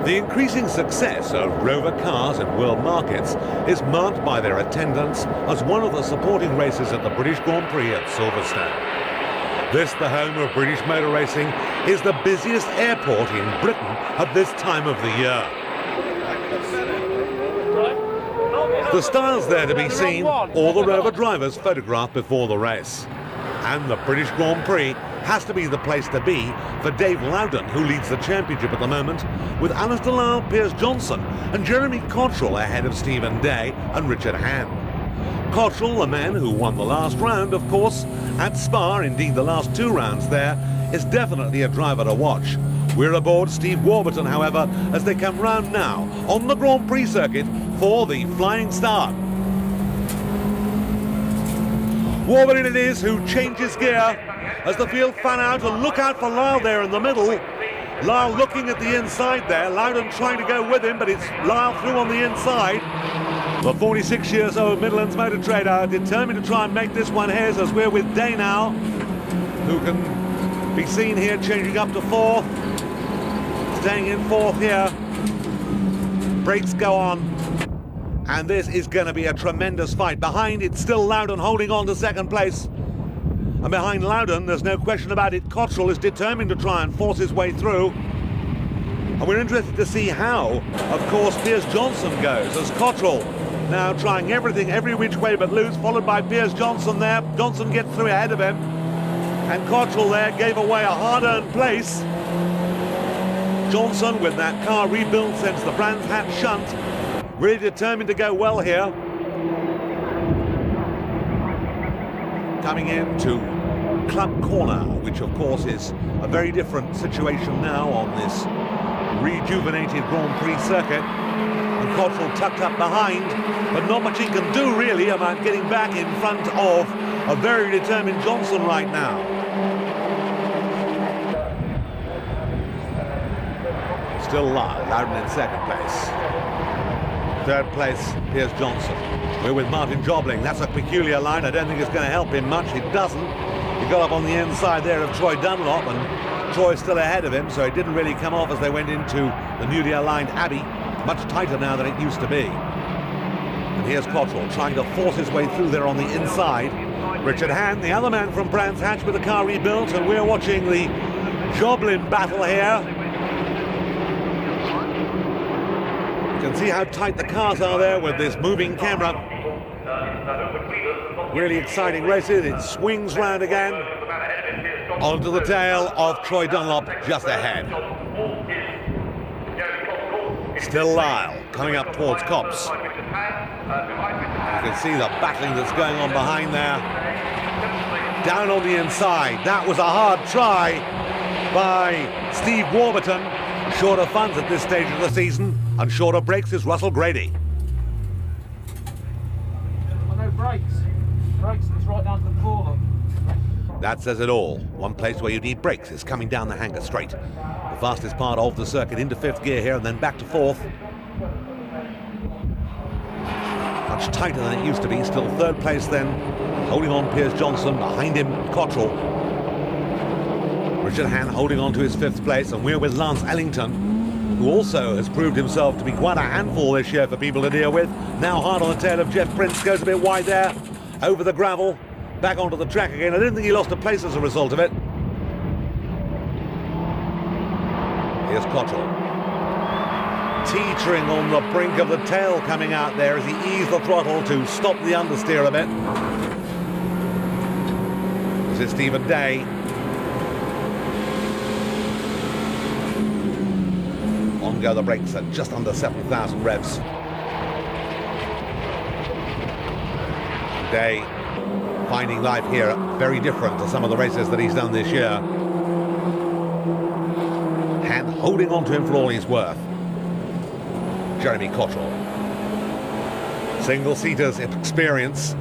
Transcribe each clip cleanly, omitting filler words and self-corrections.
The increasing success of Rover cars in world markets is marked by their attendance as one of the supporting races at the British Grand Prix at Silverstone. This, the home of British motor racing, is the busiest airport in Britain at this time of the year. The styles there to be seen, all the Rover drivers photographed before the race. And the British Grand Prix has to be the place to be for Dave Loudon, who leads the championship at the moment, with Alistair Lyle, Piers Johnson and Jeremy Cottrell ahead of Stephen Day and Richard Hand. Cottrell, the man who won the last round, of course, at Spa, indeed the last two rounds there, is definitely a driver to watch. We're aboard Steve Warburton, however, as they come round now on the Grand Prix circuit for the flying start. Warburton it is who changes gear as the field fan out and look out for Lyle there in the middle. Lyle looking at the inside there, Loudon trying to go with him, but it's Lyle through on the inside. The 46 years old Midlands motor trader determined to try and make this one his, as we're with Day now, who can be seen here changing up to fourth, staying in fourth here. Brakes go on, and this is going to be a tremendous fight. Behind, it's still Loudon holding on to second place. And behind Loudon, there's no question about it, Cottrell is determined to try and force his way through. And we're interested to see how, of course, Piers Johnson goes, as Cottrell now trying everything, every which way but loose, followed by Piers Johnson there. Johnson gets through ahead of him. And Cottrell there gave away a hard-earned place. Johnson, with that car rebuilt since the Brands Hatch shunt, really determined to go well here. Coming into Club Corner, which of course is a very different situation now on this rejuvenated Grand Prix circuit. And Cottrell tucked up behind, but not much he can do really about getting back in front of a very determined Johnson right now. Still Loudon in second place. Third place, Piers Johnson. We're with Martin Jobling. That's a peculiar line. I don't think it's going to help him much. It doesn't. He got up on the inside there of Troy Dunlop, and Troy's still ahead of him, so it didn't really come off as they went into the newly aligned Abbey. Much tighter now than it used to be. And here's Cottrell trying to force his way through there on the inside. Richard Hand, the other man from Brands Hatch with the car rebuilt, and we're watching the Joblin battle here. You can see how tight the cars are there with this moving camera. Really exciting races. It swings round again onto the tail of Troy Dunlop just ahead. Still Lyle coming up towards Copse. You can see the battling that's going on behind there. Down on the inside. That was a hard try by Steve Warburton. Short of funds at this stage of the season, and short of brakes is Russell Grady. No brakes. Brakes is right down to the floor. That says it all. One place where you need brakes is coming down the hanger straight. The fastest part of the circuit into fifth gear here and then back to fourth. Much tighter than it used to be. Still third place then. Holding on Piers Johnson. Behind him, Cottrell. Richard Hand holding on to his fifth place, and we're with Lance Ellington, who also has proved himself to be quite a handful this year for people to deal with. Now hard on the tail of Jeff Prince, goes a bit wide there, over the gravel, back onto the track again. I didn't think he lost a place as a result of it. Here's Cottrell. Teetering on the brink of the tail coming out there as he eased the throttle to stop the understeer a bit. This is Stephen Day. On go the brakes at just under 7,000 revs. Day finding life here very different to some of the races that he's done this year. Hand holding on to him for all he's worth. Jeremy Cottrell. Single-seater's experience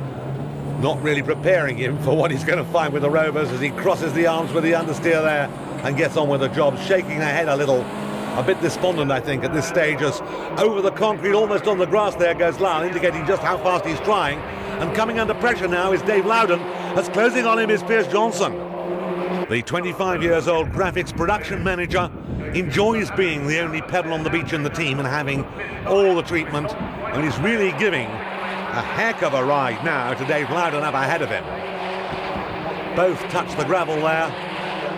not really preparing him for what he's going to find with the Rovers as he crosses the arms with the understeer there and gets on with the job, shaking their head a little. A bit despondent, I think, at this stage, as over the concrete, almost on the grass there goes Lyle, indicating just how fast he's trying. And coming under pressure now is Dave Loudon, as closing on him is Piers Johnson. The 25 years old graphics production manager enjoys being the only pedal on the beach in the team and having all the treatment, and he's really giving a heck of a ride now to Dave Loudon up ahead of him. Both touch the gravel there,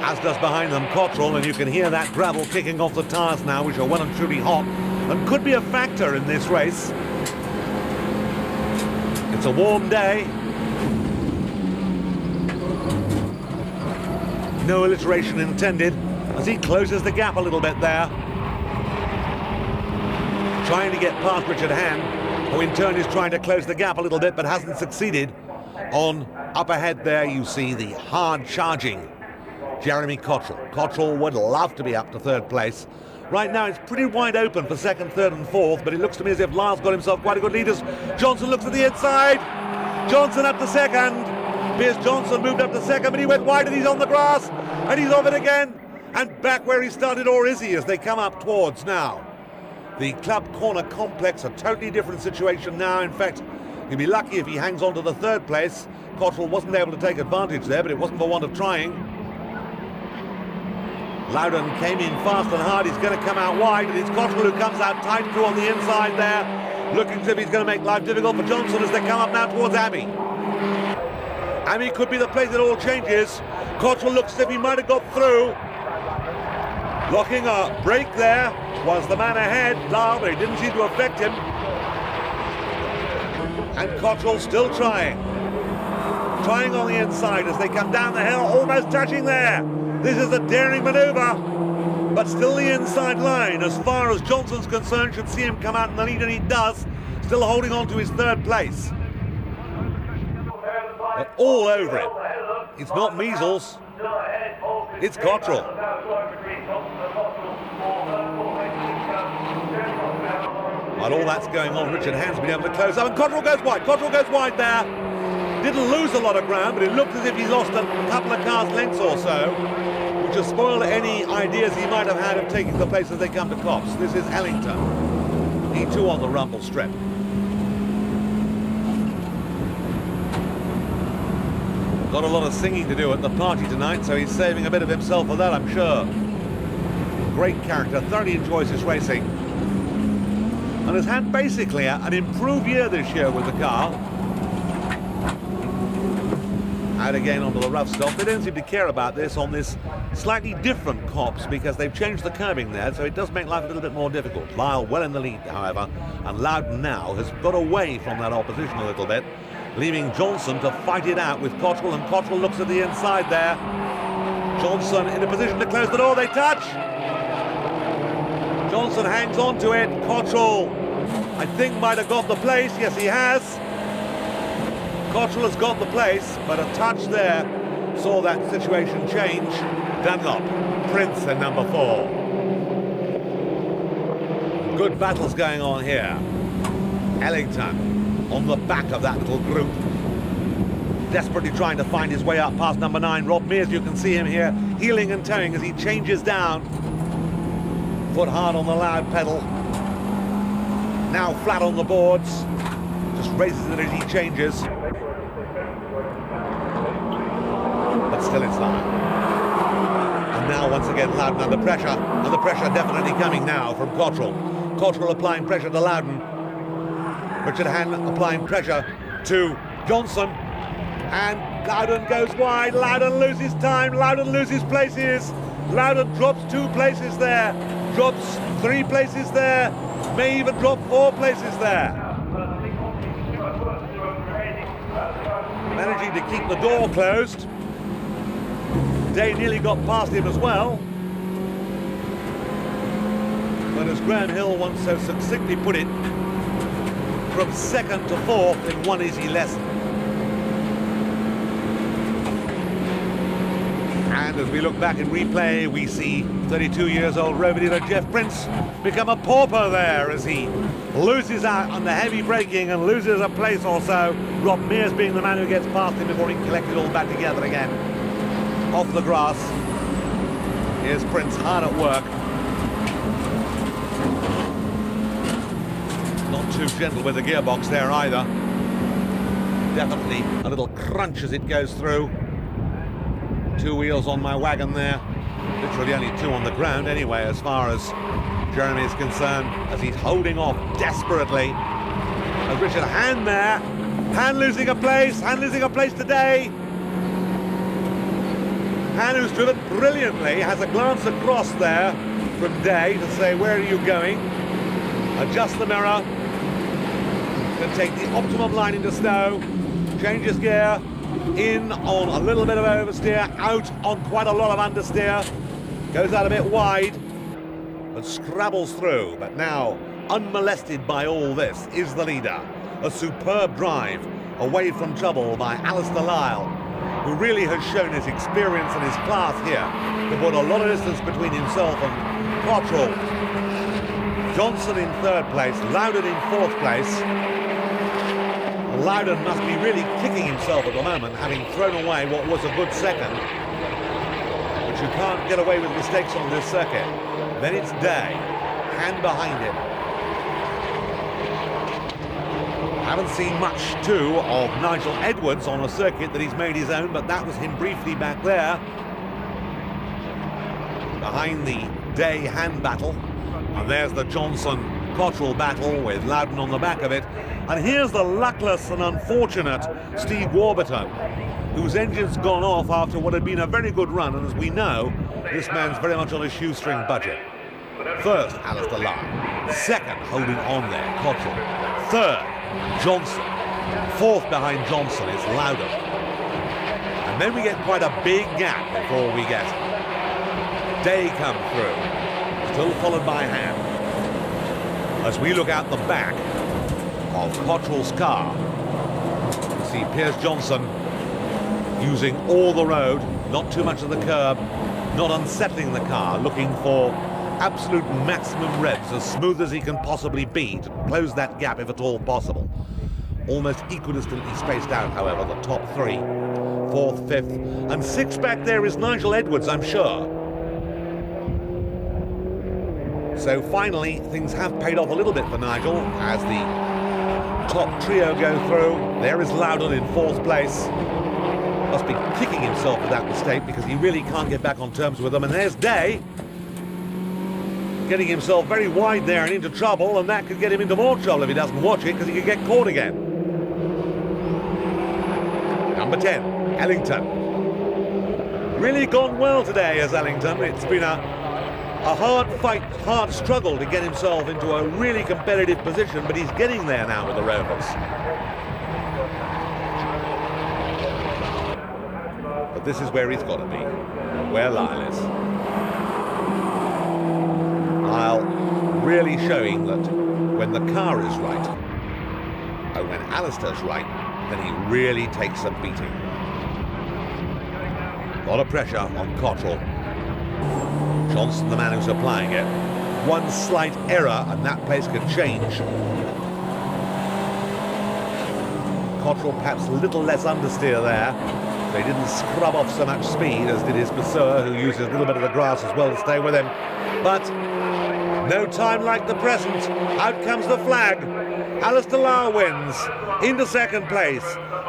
as does behind them Cottrell, and you can hear that gravel kicking off the tyres now, which are well and truly hot and could be a factor in this race. It's a warm day. No alliteration intended as he closes the gap a little bit there. Trying to get past Richard Hand, who in turn is trying to close the gap a little bit but hasn't succeeded. On up ahead there you see the hard charging Jeremy Cottrell. Cottrell would love to be up to third place. Right now it's pretty wide open for second, third and fourth, but it looks to me as if Lyle's got himself quite a good lead as Johnson looks at the inside. Johnson up to second. Piers Johnson moved up to second, but he went wide and he's on the grass and he's off it again and back where he started, or is he, as they come up towards now the Club Corner complex. A totally different situation now. In fact, he'll be lucky if he hangs on to the third place. Cottrell wasn't able to take advantage there, but it wasn't for want of trying. Loudon came in fast and hard. He's going to come out wide, and it's Cottrell who comes out tight through on the inside there, looking as if he's going to make life difficult for Johnson as they come up now towards Abbey. Abbey could be the place that all changes. Cottrell looks as if he might have got through. Locking a break there was the man ahead, Lyle, but it didn't seem to affect him. And Cottrell still trying on the inside as they come down the hill, almost touching there. This is a daring manoeuvre, but still the inside line. As far as Johnson's concerned, should see him come out in the lead, and he does, still holding on to his third place. But all over it. It's not measles, it's Cottrell. While all that's going on, Richard Hand's been able to close up, and Cottrell goes wide there. Didn't lose a lot of ground, but it looked as if he lost a couple of cars' lengths or so, which has spoiled any ideas he might have had of taking the place as they come to Copse. This is Ellington, he too on the rumble strip. Got a lot of singing to do at the party tonight, so he's saving a bit of himself for that, I'm sure. Great character, thoroughly enjoys his racing, and has had basically an improved year this year with the car. Out again onto the rough stuff. They don't seem to care about this on this slightly different Copse because they've changed the curbing there, so it does make life a little bit more difficult. Lyle well in the lead, however, and Loudon now has got away from that opposition a little bit, leaving Johnson to fight it out with Cottrell, and Cottrell looks at the inside there. Johnson in a position to close the door. They touch. Johnson hangs on to it. Cottrell, I think, might have got the place. Yes, he has. Cottrell has got the place, but a touch there saw that situation change. Dunlop, Prince in number 4. Good battles going on here. Ellington on the back of that little group, desperately trying to find his way up past number 9. Rob Mears, you can see him here, heeling and towing as he changes down. Foot hard on the loud pedal. Now flat on the boards. Just raises it as he changes. But still it's Loudon. And now once again Loudon under pressure, and the pressure definitely coming now from Cottrell. Cottrell applying pressure to Loudon. Richard Hand applying pressure to Johnson, and Loudon goes wide. Loudon loses time, Loudon loses places. Loudon drops 2 places there, drops 3 places there, may even drop 4 places there. Managing to keep the door closed. Day nearly got past him as well. But as Graham Hill once so succinctly put it, from second to fourth in one easy lesson. And as we look back in replay, we see 32 years old Rover dealer Jeff Prince become a pauper there as he loses out on the heavy braking and loses a place or so. Rob Mears being the man who gets past him before he collected it all back together again. Off the grass. Here's Prince hard at work. Not too gentle with the gearbox there either. Definitely a little crunch as it goes through. 2 wheels on my wagon there. Literally only 2 on the ground anyway, as far as Jeremy is concerned, as he's holding off desperately. As Richard Hand there. Hand losing a place today. Hand, who's driven brilliantly, has a glance across there from Day to say, where are you going? Adjust the mirror. Can take the optimum line into snow. Changes gear. In on a little bit of oversteer. Out on quite a lot of understeer. Goes out a bit wide. And scrabbles through. But now, unmolested by all this, is the leader. A superb drive away from trouble by Alistair Lyle, who really has shown his experience and his class here to put a lot of distance between himself and Cottrell. Johnson in 3rd place, Loudon in 4th place. Loudon must be really kicking himself at the moment, having thrown away what was a good second. But you can't get away with mistakes on this circuit. Then it's Day, Hand behind him. Haven't seen much, too, of Nigel Edwards on a circuit that he's made his own, but that was him briefly back there. Behind the Day-Hand battle. And there's the Johnson-Cottrell battle with Loudon on the back of it. And here's the luckless and unfortunate Steve Warburton, whose engine's gone off after what had been a very good run. And as we know, this man's very much on a shoestring budget. First, Alistair Lyle. Second, holding on there, Cottrell. Third, Johnson. 4th behind Johnson is Loudon. And then we get quite a big gap before we get Day come through. Still followed by Hand. As we look out the back of Cottrell's car, you see Piers Johnson using all the road, not too much of the curb, not unsettling the car, looking for absolute maximum revs, as smooth as he can possibly be, to close that gap if at all possible. Almost equidistantly spaced out, however, the top 3. 4th, 5th, and 6th back there is Nigel Edwards, I'm sure. So finally, things have paid off a little bit for Nigel as the top trio go through. There is Loudon in 4th place. Must be kicking himself for that mistake because he really can't get back on terms with them. And there's Day, getting himself very wide there and into trouble, and that could get him into more trouble if he doesn't watch it, because he could get caught again. Number 10, Ellington. Really gone well today as Ellington. It's been a hard fight, hard struggle to get himself into a really competitive position, but he's getting there now with the Rovers. But this is where he's got to be, where Lyle is. Lyle really showing that when the car is right, and when Alistair's right, then he really takes a beating. A lot of pressure on Cottrell. Johnson, the man who's applying it. One slight error and that place could change. Cottrell perhaps a little less understeer there. So he didn't scrub off so much speed as did his pursuer, who uses a little bit of the grass as well to stay with him. But no time like the present. Out comes the flag. Alistair Lyle wins into 2nd place.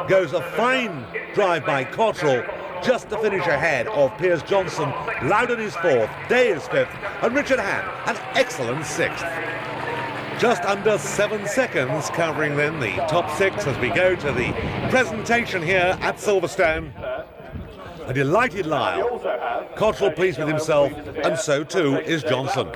Goes a fine drive by Cottrell just to finish ahead of Piers Johnson. Loudon is 4th, Day is 5th, and Richard Hand an excellent 6th. Just under 7 seconds covering then the top 6 as we go to the presentation here at Silverstone. A delighted Lyle. Cottrell pleased with himself, and so too is Johnson.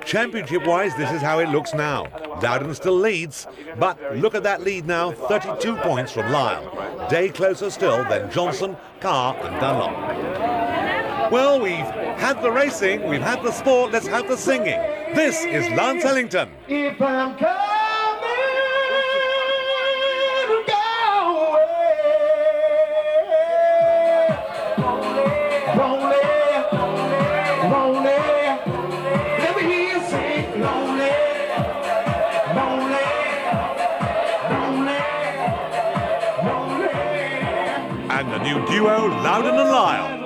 Championship-wise, this is how it looks now. Loudon still leads, but look at that lead now, 32 points from Lyle. Day closer still, then Johnson, Carr and Dunlop. Well, we've had the racing, we've had the sport, let's have the singing. This is Lance Ellington. If I'm coming, go away. Lonely, lonely. Let me hear you sing. Lonely, lonely, lonely, lonely. And the new duo, Loudon and Lyle.